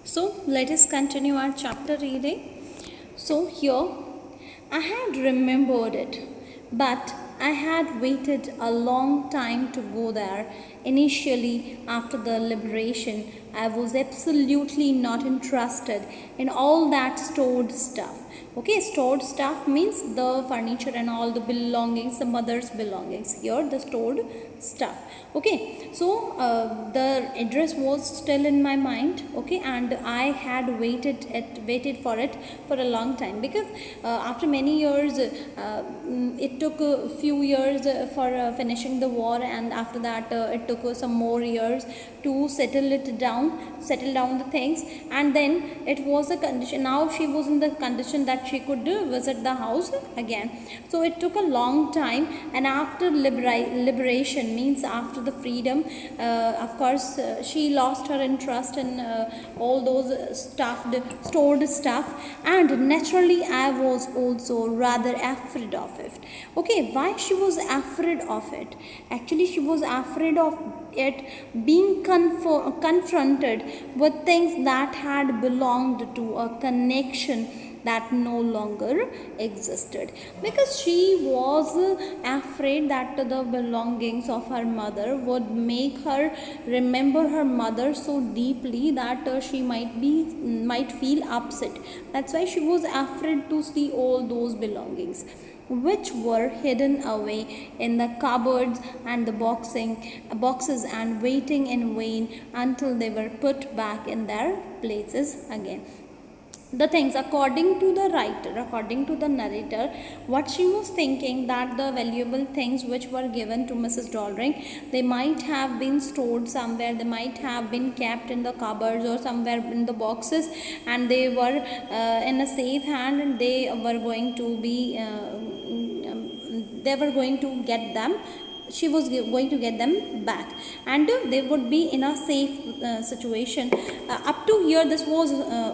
So let us continue our chapter reading. So here I had remembered it, but I had waited a long time to go there. Initially, after the liberation, I was absolutely not interested in all that stored stuff. Okay, stored stuff means the furniture and all the belongings, the mother's belongings. Here, the stored stuff. Okay, so the address was still in my mind. Okay, and I had waited for it for a long time, because after many years, it took a few years for finishing the war, and after that it took some more years to settle down the things, and then it was a condition. Now she was in the condition that she could visit the house again. So it took a long time, and after liberation means after the freedom, of course she lost her interest in all those stored stuff, and naturally I was also rather afraid of it. Okay, why she was afraid of it? Actually, she was afraid of it being confronted with things that had belonged to a connection that no longer existed, because she was afraid that the belongings of her mother would make her remember her mother so deeply that she might feel upset. That's why she was afraid to see all those belongings which were hidden away in the cupboards and the boxes, and waiting in vain until they were put back in their places again. The things, according to the narrator, what she was thinking, that the valuable things which were given to Mrs. Doldring, they might have been stored somewhere, they might have been kept in the cupboards or somewhere in the boxes, and they were in a safe hand, and they were going to get them. She was going to get them back, and they would be in a safe situation. Up to here, this was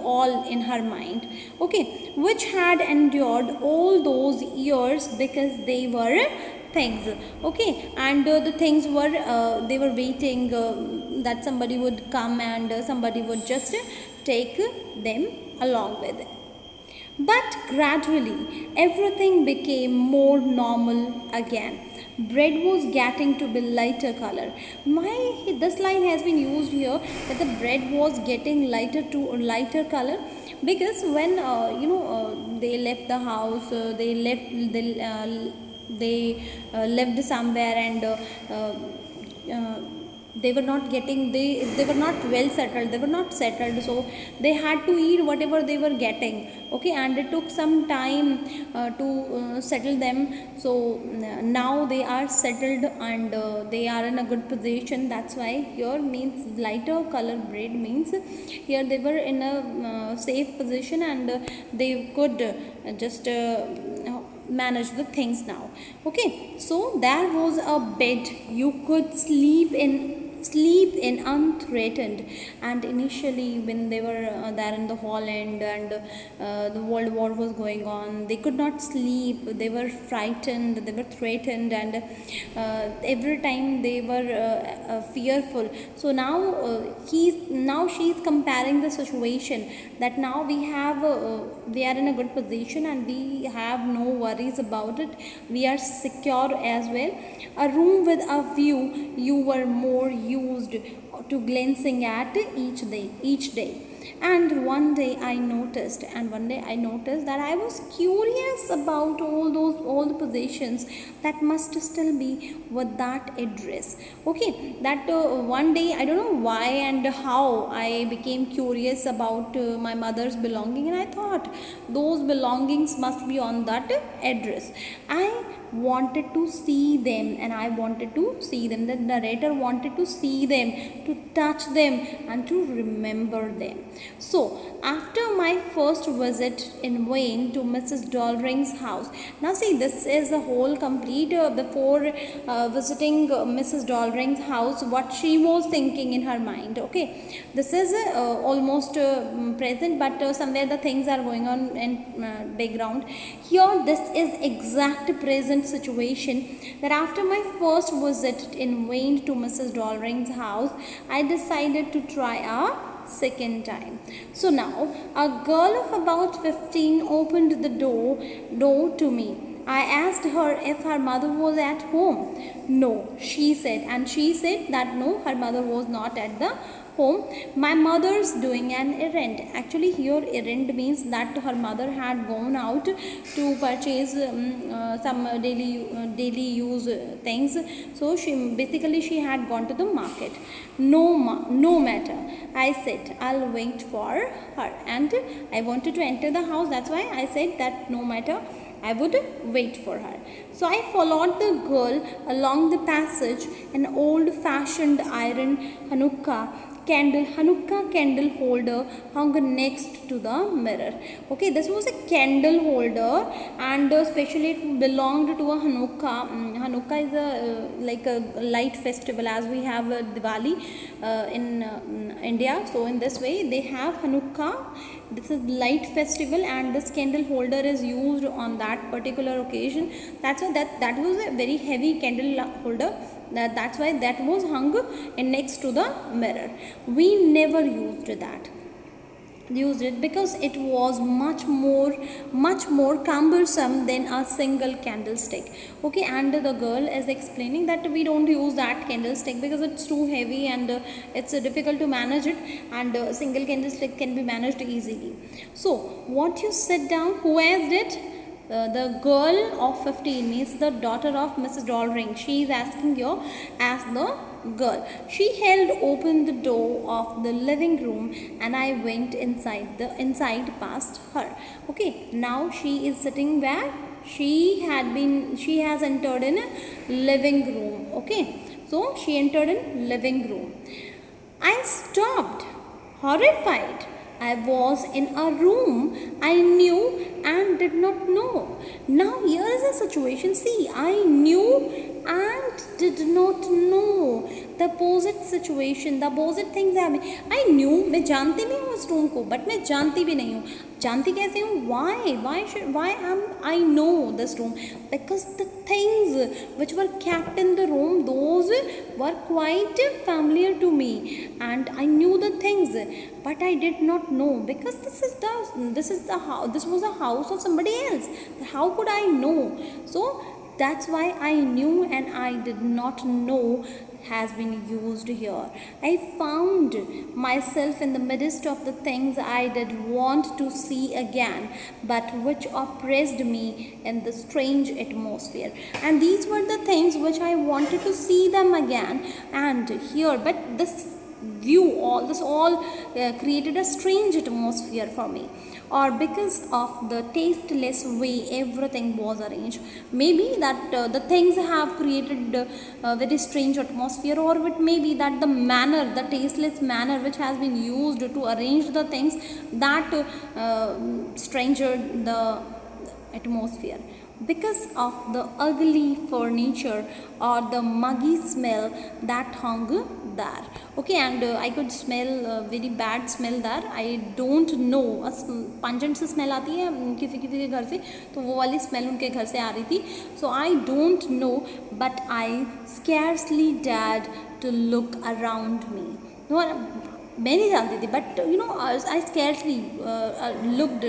all in her mind. Okay, which had endured all those years because they were things. Okay, and the things were, they were waiting that somebody would come, and somebody would just take them along with it. But gradually, everything became more normal again. Bread was getting to be lighter color. This line has been used here, that the bread was getting lighter color, because when they left the house, they lived somewhere, and they were not getting, they were not well settled, they were not settled, so they had to eat whatever they were getting. Okay, and it took some time to settle them. So now they are settled, and they are in a good position. That's why here means lighter color bread means here they were in a safe position, and they could just manage the things now. Okay, so there was a bed you could sleep in unthreatened. And initially, when they were there in the Holland, and the world war was going on, they could not sleep, they were frightened, they were threatened, and every time they were fearful. So now she's comparing the situation, that now we are in a good position, and we have no worries about it, we are secure as well. A room with a view you were more used to glancing at each day. And one day I noticed that I was curious about all the possessions that must still be with that address. Okay, that one day, I don't know why and how, I became curious about my mother's belonging, and I thought those belongings must be on that address. I wanted to see them, and I wanted to see them. The narrator wanted to see them, to touch them, and to remember them. So, after my first visit in vain to Mrs. Doldring's house, now see, this is a whole complete before visiting Mrs. Doldring's house, what she was thinking in her mind. Okay, this is almost present, but somewhere the things are going on in background. Here, this is exact present situation, that after my first visit in vain to Mrs. Doldring's house, I decided to try a second time. So now a girl of about 15 opened the door to me. I asked her if her mother was at home. No, she said, and she said that no, her mother was not at the home. My mother's doing an errand. Actually, here errand means that her mother had gone out to purchase some daily use things. So she had gone to the market. No matter, I said, I'll wait for her, and I wanted to enter the house. That's why I said that no matter, I would wait for her. So I followed the girl along the passage. An old-fashioned iron Hanukkah candle holder hung next to the mirror. Okay, this was a candle holder, and especially it belonged to a Hanukkah. Hanukkah is like a light festival, as we have Diwali in India. So in this way they have Hanukkah. This is light festival, and this candle holder is used on that particular occasion. That's why that was a very heavy candle holder. That's why that was hung next to the mirror. We never used it because it was much more cumbersome than a single candlestick. Okay, and the girl is explaining that we don't use that candlestick because it's too heavy, and it's difficult to manage it, and a single candlestick can be managed easily. So won't you sit down? Who asked it? The girl of 15 means the daughter of Mrs. Dollring. She is asking you as the girl. She held open the door of the living room, and I went inside past her. Okay, now she is sitting where she has entered in a living room. Okay, so she entered in living room. I stopped, horrified. I was in a room I knew and did not know. Now here is a situation. See, I knew and did not know. The opposite situation, the opposite things happening. I knew, मैं जानती भी हूँ इस room को, but मैं जानती भी नहीं हूँ. जानती कैसे हूँ? Why am I know this room? Because the things which were kept in the room, those were quite familiar to me, and I knew the things, but I did not know because this was a house of somebody else. How could I know? So that's why I knew and I did not know has been used here. I found myself in the midst of the things I did want to see again, but which oppressed me in the strange atmosphere. And these were the things which I wanted to see them again and here, but this all created a strange atmosphere for me, or because of the tasteless way everything was arranged. Maybe that the things have created a very strange atmosphere, or it may be that the tasteless manner which has been used to arrange the things, that stranger the atmosphere. Because of the ugly furniture or the muggy smell that hung there. Okay, and I could smell very bad smell there. I don't know, pungent से smell आती है किसी के घर से, तो वो वाली smell उनके घर से आ रही थी. So I don't know, but I scarcely dared to look around me. No, मैं नहीं जानती थी, but I scarcely looked.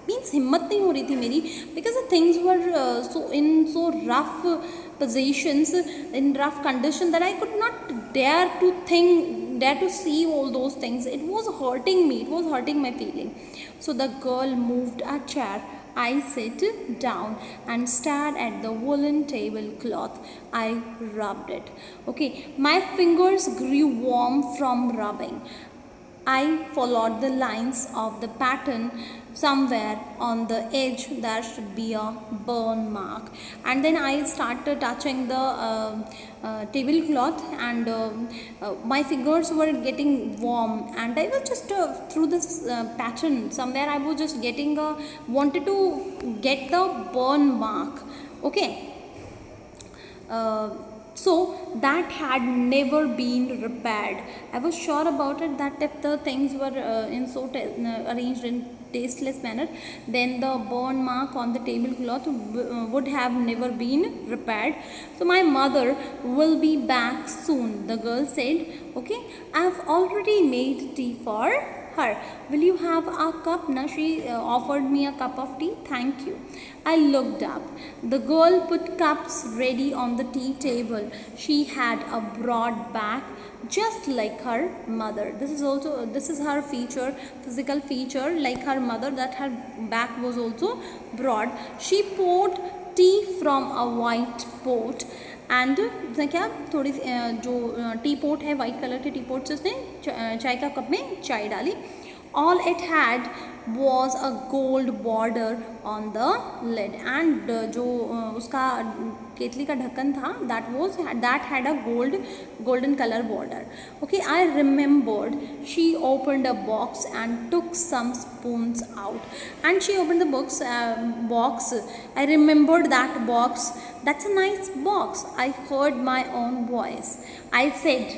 Means हिम्मत नहीं हो रही थी मेरी, because the things were so rough positions, in rough condition, that I could not dare to see all those things. It was hurting me. It was hurting my feeling. So the girl moved a chair. I sat down and stared at the woolen tablecloth. I rubbed it. Okay, my fingers grew warm from rubbing. I followed the lines of the pattern. Somewhere on the edge there should be a burn mark, and then I started touching the tablecloth, and my fingers were getting warm, and I was just through this pattern. Somewhere I was just wanted to get the burn mark. Okay. So that had never been repaired. I was sure about it that if the things were arranged in tasteless manner, then the burn mark on the tablecloth would have never been repaired. So my mother will be back soon, the girl said. Okay, I've already made tea for her. Will you have a cup? Now she offered me a cup of tea. Thank you. I looked up. The girl put cups ready on the tea table. She had a broad back, just like her mother. This is her physical feature, like her mother, that her back was also broad. She poured tea from a white pot and क्या थोड़ी जो T pot है white colour के T pot से उसने चाय का cup में चाय डाली. All it had was a gold border on the lid and जो उसका केतली का ढक्कन था that had a golden color border. Okay, I remembered she opened a box and took some spoons out, and she opened the box. I remembered that box. That's a nice box. I heard my own voice. I said,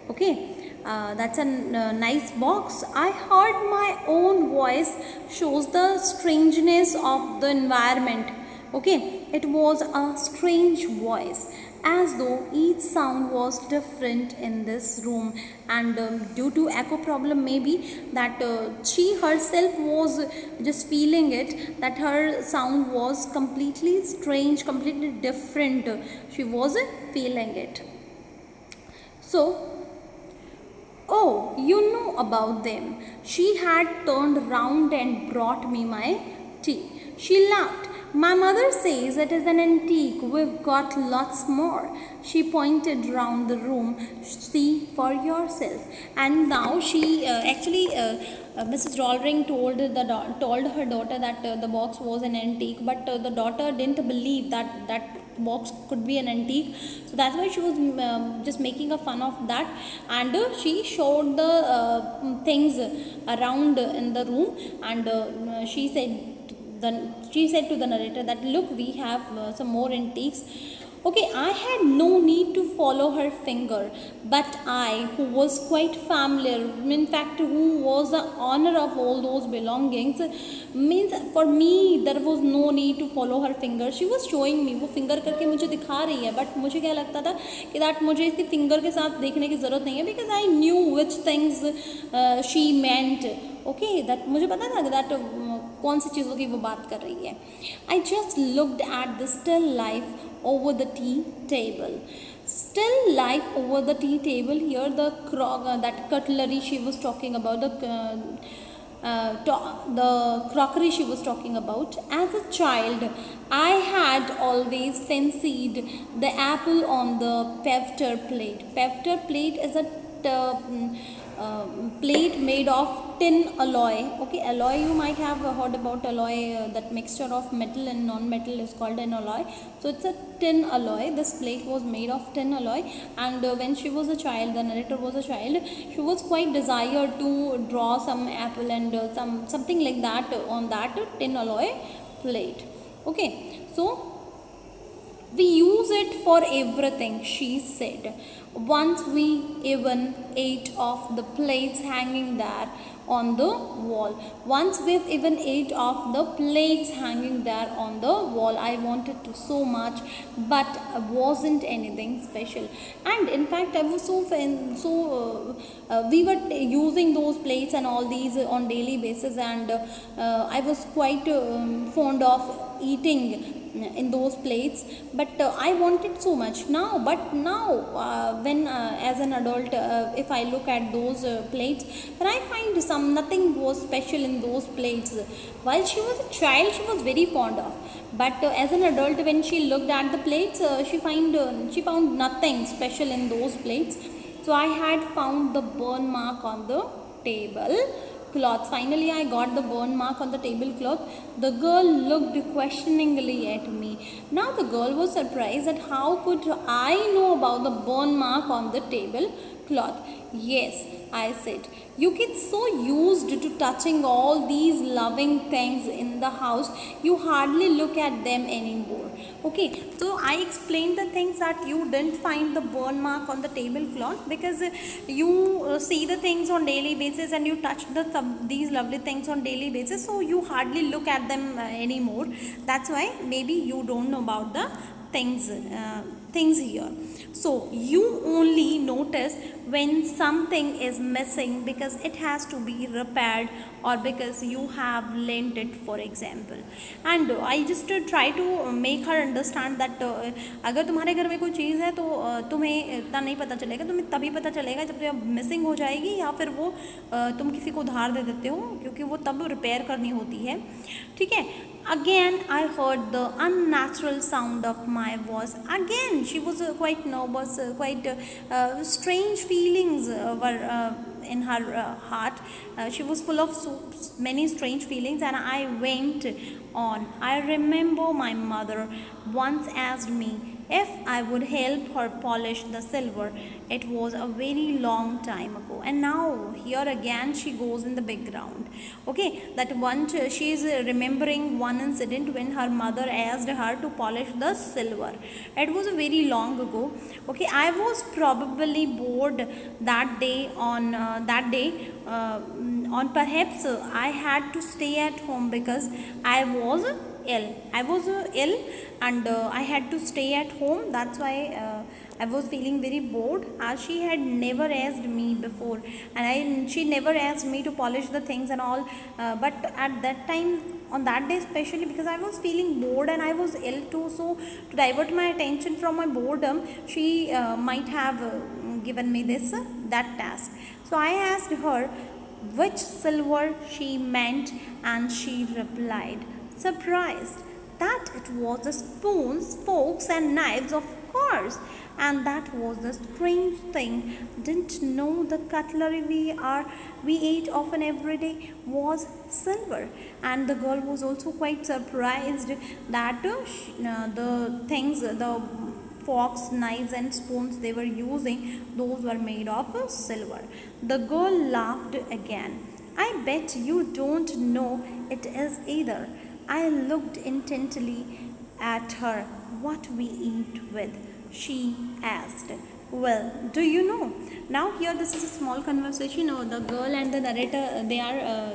okay, that's a nice box. I heard my own voice. Shows the strangeness of the environment. Okay, it was a strange voice, as though each sound was different in this room, and due to echo problem maybe that she herself was just feeling it, that her sound was completely strange, completely different. She was feeling it. So, oh, you know about them. She had turned round and brought me my tea. She laughed. My mother says it is an antique. We've got lots more. She pointed round the room. See for yourself. And now she Mrs. Dollring told her daughter that the box was an antique, but the daughter didn't believe that box could be an antique. So that's why she was just making a fun of that, and she showed the things around in the room, and she said to the narrator that look, we have some more antiques. Okay, I had no need to follow her finger, but I, who was quite familiar, in fact who was the owner of all those belongings, means for me there was no need to follow her finger. She was showing me, वो finger करके मुझे दिखा रही है, but मुझे क्या लगता था कि that मुझे इसी finger के साथ देखने की ज़रूरत नहीं है, because I knew which things she meant. Okay, that मुझे पता था that कौन सी चीज़ों की वो बात कर रही है. I just looked at the still life over the tea table. Still life over the tea table. Here the that cutlery she was talking about, the crockery she was talking about. As a child, I had always fancied the apple on the pewter plate. Pewter plate is a plate made of tin alloy. Okay, alloy, you might have heard about alloy, that mixture of metal and non-metal is called an alloy. So it's a tin alloy. This plate was made of tin alloy, and when she was a child, the narrator was a child, she was quite desired to draw some apple and something like that on that tin alloy plate. Okay, so we use it for everything, she said. Once we even ate off the plates hanging there on the wall. Once we've even ate off the plates hanging there on the wall. I wanted to so much, but wasn't anything special. And in fact, I was we were using those plates and all these on daily basis, and I was quite fond of eating in those plates, but I wanted so much now. But now when as an adult, if I look at those plates, then I find nothing was special in those plates. While she was a child, she was very fond of, but as an adult, when she looked at the plates, she found nothing special in those plates. So I had found the burn mark on the table cloth. Finally, I got the burn mark on the tablecloth. The girl looked questioningly at me. Now the girl was surprised that how could I know about the burn mark on the tablecloth. cloth. Yes, I said. You get so used to touching all these loving things in the house, you hardly look at them anymore. Okay, so I explained the things that you didn't find the burn mark on the tablecloth because you see the things on daily basis and you touch these lovely things on daily basis, so you hardly look at them anymore. That's why maybe you don't know about the things here. So you only notice when something is missing because it has to be repaired or because you have lent it, for example. And I just try to make her understand that अगर तुम्हारे घर में कोई चीज़ है तो तुम्हें इतना नहीं पता चलेगा, तुम्हें तभी पता चलेगा जब जब मिसिंग हो जाएगी या फिर वो तुम किसी को उधार दे देते हो, क्योंकि वो तब रिपेयर करनी होती है. ठीक है. Again, I heard the unnatural sound of my voice. Again, she was quite nervous, quite strange feelings were in her heart. She was full of so many strange feelings, and I went on. I remember my mother once asked me if I would help her polish the silver. It was a very long time ago, and now here again she goes in the background. Okay, that once she is remembering one incident when her mother asked her to polish the silver. It was a very long ago. Okay, I was probably bored that day on perhaps I had to stay at home because I was ill. I was ill and I had to stay at home. That's why I was feeling very bored, as she had never asked me before, and she never asked me to polish the things and all. But at that time, on that day especially, because I was feeling bored and I was ill too, so to divert my attention from my boredom, she might have given me that task. So I asked her which silver she meant, and she replied, surprised, that it was the spoons, forks, and knives, of course. And that was the strange thing. Didn't know the cutlery we ate often every day was silver. And the girl was also quite surprised that the things, the forks, knives, and spoons they were using, those were made of silver. The girl laughed again. I bet you don't know it is either. I looked intently at her. What we eat with? She asked. Well, do you know? Now here this is a small conversation. The girl and the narrator, they are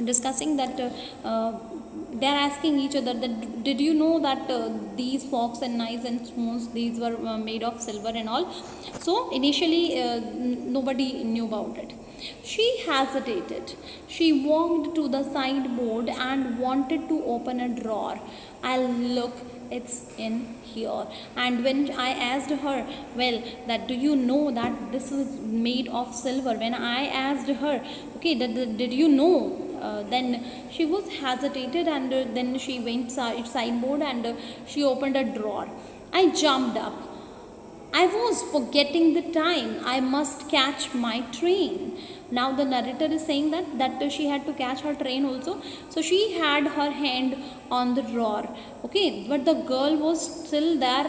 discussing that they are asking each other that did you know that these forks and knives and spoons, these were made of silver and all. So initially nobody knew about it. She hesitated. She walked to the sideboard and wanted to open a drawer. I'll look, it's in here. And when I asked her, well, that do you know that this is made of silver? When I asked her, okay, did you know? Then she was hesitated, and then she went sideboard and she opened a drawer. I jumped up. I was forgetting the time. I must catch my train. Now the narrator is saying that she had to catch her train also. So she had her hand on the drawer. Okay, but the girl was still there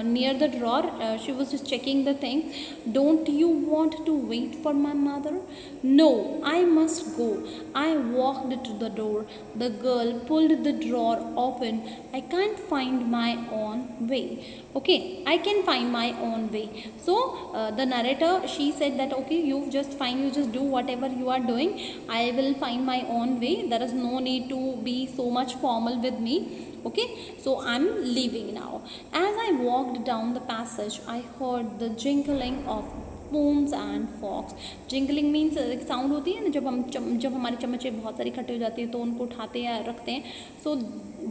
near the drawer. She was just checking the thing. Don't you want to wait for my mother? No, I must go. I walked to the door. The girl pulled the drawer open. I can't find my own way. Okay, I can find my own way. So the narrator, she said that okay, you just do whatever you are doing. I will find my own way. There is no need to be so much formal with me. Okay, so I'm leaving now. As I walked down the passage, I heard the jingling of spoons and forks. Jingling means एक sound होती है ना, जब हमारे चम्मचें बहुत सारी इकट्ठी हो जाती है तो उनको उठाते हैं रखते हैं. So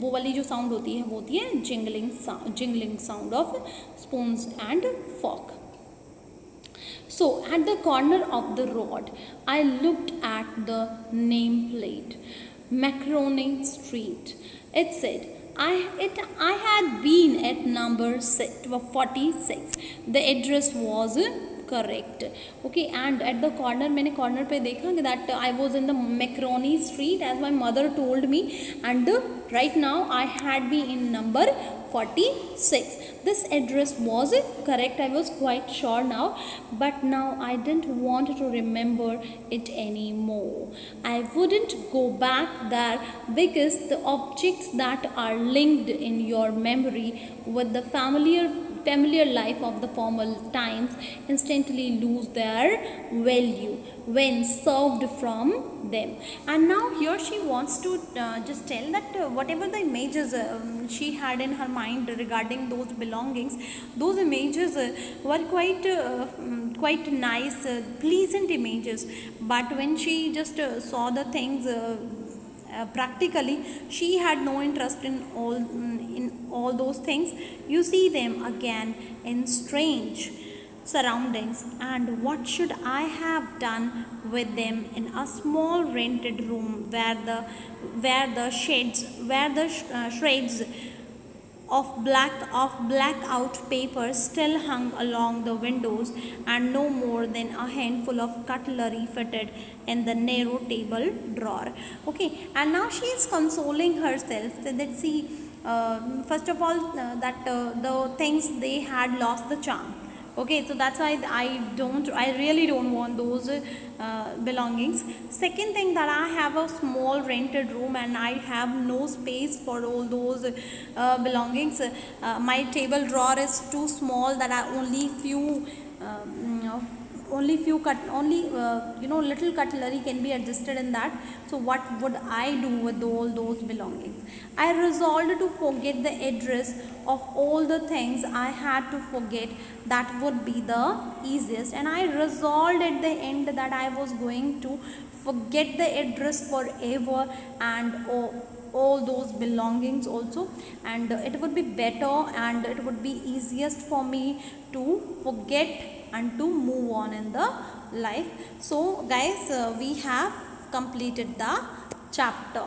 वो वाली जो sound होती है वो होती है jingling sound of spoons and fork. So at the corner of the road, I looked at the nameplate, Macaroni Street. It said, I had been at number 46. The address was correct. Okay, and at the corner, मैंने corner पे देखा that I was in the Macaroni Street as my mother told me, and right now I had been in number 46. This address was correct, I was quite sure now, but now I didn't want to remember it anymore. I wouldn't go back there because the objects that are linked in your memory with the familiar life of the former times instantly lose their value when served from them. And now here she wants to just tell that whatever the images she had in her mind regarding those belongings, those images were quite nice, pleasant images, but when she just saw the things practically, she had no interest in all those things. You see them again in strange surroundings, and what should I have done with them in a small rented room where the shreds of blackout paper still hung along the windows, and no more than a handful of cutlery fitted in the narrow table drawer. Okay, and now she is consoling herself that see, first of all, that the things they had lost the charm. Okay, so that's why I really don't want those belongings. Second thing, that I have a small rented room and I have no space for all those belongings. My table drawer is too small, that I only few little cutlery can be adjusted in that. So what would I do with all those belongings? I resolved to forget the address of all the things I had to forget. That would be the easiest, and I resolved at the end that I was going to forget the address forever, and all those belongings also, and it would be better and it would be easiest for me to forget and to move on in the life. So guys, we have completed the chapter.